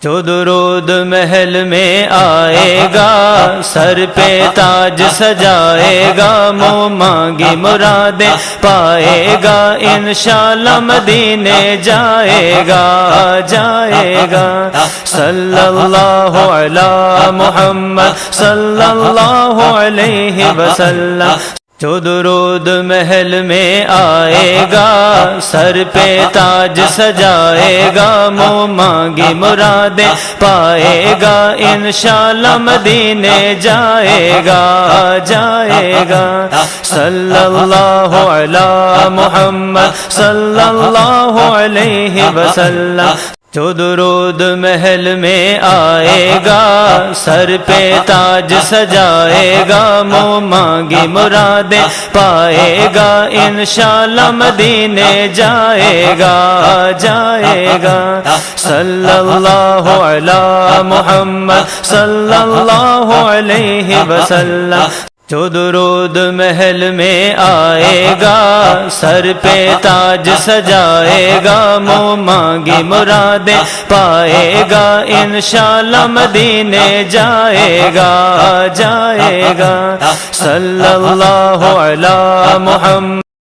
جو درود محل میں آئے گا سر پہ تاج سجائے گا، منہ مانگی مرادیں پائے گا، انشاءاللہ مدینے جائے گا جائے گا۔ صلی اللہ علی محمد صلی اللہ علیہ وسلم۔ جو درود محل میں آئے گا سر پہ تاج سجائے گا، منہ مانگی مرادیں پائے گا، انشاءاللہ مدینے جائے گا جائے گا۔ صلی اللہ علی محمد صلی اللہ علیہ وسلم۔ جو درود محل میں آئے گا سر پہ تاج سجائے گا، منہ مانگی مرادیں پائے گا، انشاءاللہ مدینے جائے گا جائے گا۔ صلی اللہ علی محمد صلی اللہ علیہ وسلم۔ جو درود محل میں آئے گا سر پہ تاج سجائے گا، منہ مانگی مرادیں پائے گا، انشاءاللہ مدینے جائے گا جائے گا۔ صلی اللہ علی محمد